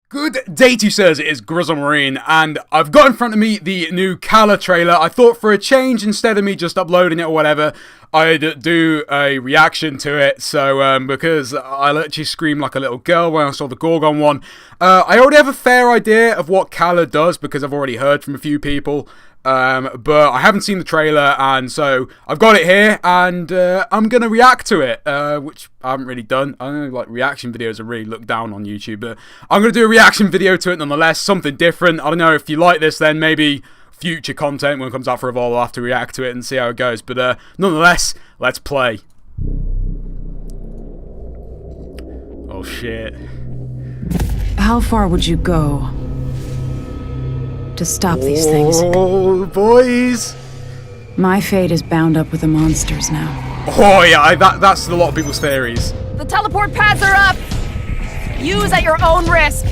Good day to you, sirs. It is Grizzle Marine, and I've got in front of me the new Kala trailer. I thought for a change, instead of me just uploading it or whatever, I'd do a reaction to it. So, because I literally screamed like a little girl when I saw the Gorgon one. I already have a fair idea of what Kala does because I've already heard from a few people. But I haven't seen the trailer, and so I've got it here, and I'm gonna react to it, which I haven't really done. I know, like, reaction videos are really looked down on YouTube, but I'm gonna do a reaction video to it nonetheless, something different. I don't know, if you like this, then maybe future content when it comes out for Evolve, I'll have to react to it and see how it goes, but nonetheless, let's play. Oh shit. How far would you go to stop these things? Oh, boys! My fate is bound up with the monsters now. Oh yeah, that's a lot of people's theories. The teleport pads are up! Use at your own risk!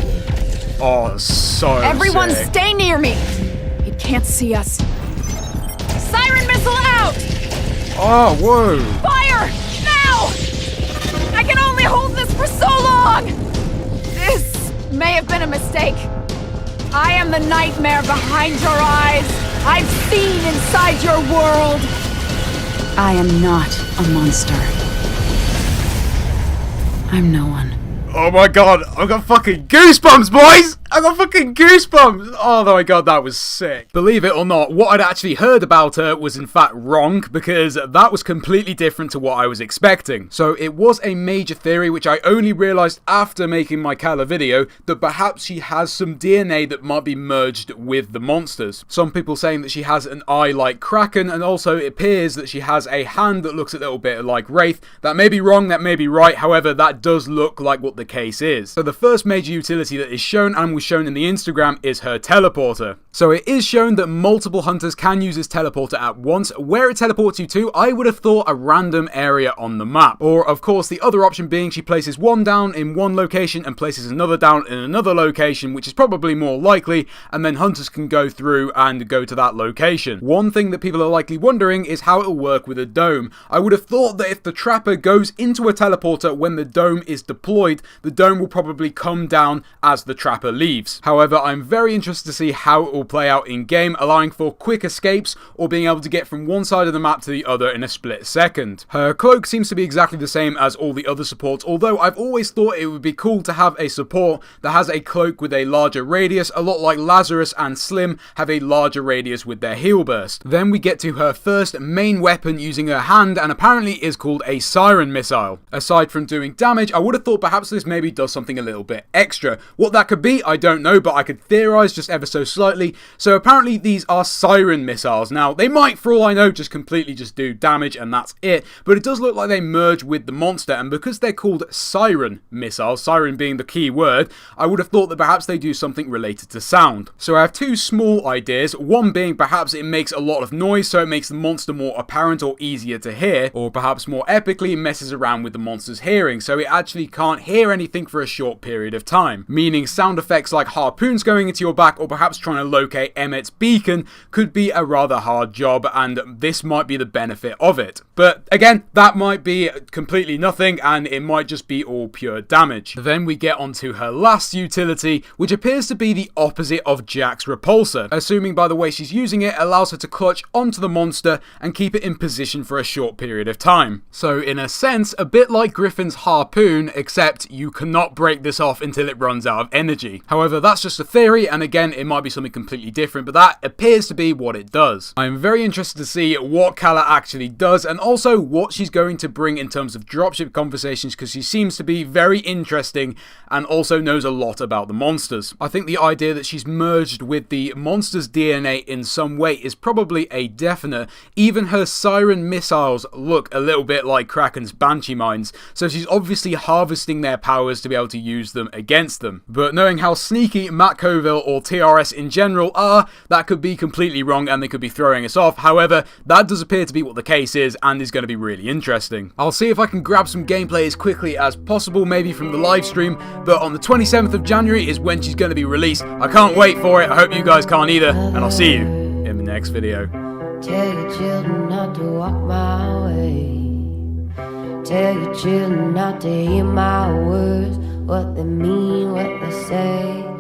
Oh, so Everyone sick. Stay near me! It can't see us. Siren missile out! Oh, whoa! Fire! Now! I can only hold this for so long! This may have been a mistake. I am the nightmare behind your eyes. I've seen inside your world. I am not a monster. I'm no one. Oh my god, I've got fucking goosebumps, boys! I got fucking goosebumps! Oh my god, that was sick. Believe it or not, what I'd actually heard about her was in fact wrong, because that was completely different to what I was expecting. So it was a major theory, which I only realised after making my Kala video, that perhaps she has some DNA that might be merged with the monsters. Some people saying that she has an eye like Kraken, and also it appears that she has a hand that looks a little bit like Wraith. That may be wrong, that may be right, however, that does look like what the case is. So the first major utility that is shown, and was shown in the Instagram, is her teleporter. So it is shown that multiple hunters can use this teleporter at once. Where it teleports you to, I would have thought a random area on the map. Or of course the other option being she places one down in one location and places another down in another location, which is probably more likely, and then hunters can go through and go to that location. One thing that people are likely wondering is how it will work with a dome. I would have thought that if the trapper goes into a teleporter when the dome is deployed, the dome will probably come down as the trapper leaves. However, I'm very interested to see how it will play out in game, allowing for quick escapes or being able to get from one side of the map to the other in a split second. Her cloak seems to be exactly the same as all the other supports, although I've always thought it would be cool to have a support that has a cloak with a larger radius, a lot like Lazarus and Slim have a larger radius with their heal burst. Then we get to her first main weapon using her hand, and apparently is called a Siren Missile. Aside from doing damage, I would have thought perhaps this maybe does something a little bit extra. What that could be, I don't know, but I could theorize just ever so slightly. So apparently these are Siren Missiles. Now, they might, for all I know, just completely just do damage and that's it, but it does look like they merge with the monster, and because they're called Siren Missiles, Siren being the key word, I would have thought that perhaps they do something related to sound. So I have two small ideas, one being perhaps it makes a lot of noise, so it makes the monster more apparent or easier to hear, or perhaps more epically it messes around with the monster's hearing, so it actually can't hear anything for a short period of time, meaning sound effects like harpoons going into your back or perhaps trying to locate Emmet's beacon could be a rather hard job, and this might be the benefit of it. But again, that might be completely nothing and it might just be all pure damage. Then we get onto her last utility, which appears to be the opposite of Jack's repulsor, assuming by the way she's using it allows her to clutch onto the monster and keep it in position for a short period of time. So in a sense, a bit like Griffin's harpoon, except you cannot break this off until it runs out of energy. However, that's just a theory, and again, it might be something completely different, but that appears to be what it does. I'm very interested to see what Kala actually does, and also what she's going to bring in terms of dropship conversations, because she seems to be very interesting and also knows a lot about the monsters. I think the idea that she's merged with the monster's DNA in some way is probably a definite. Even her Siren Missiles look a little bit like Kraken's Banshee Mines, so she's obviously harvesting their powers to be able to use them against them. But knowing how sneaky Matt Colville or TRS in general are, that could be completely wrong and they could be throwing us off. However, that does appear to be what the case is and is going to be really interesting. I'll see if I can grab some gameplay as quickly as possible, maybe from the live stream, but on the 27th of January is when she's going to be released. I can't wait for it, I hope you guys can't either, and I'll see you in the next video. Tell your children not to walk my way. Tell your children not to hear my words. what they mean, what they say.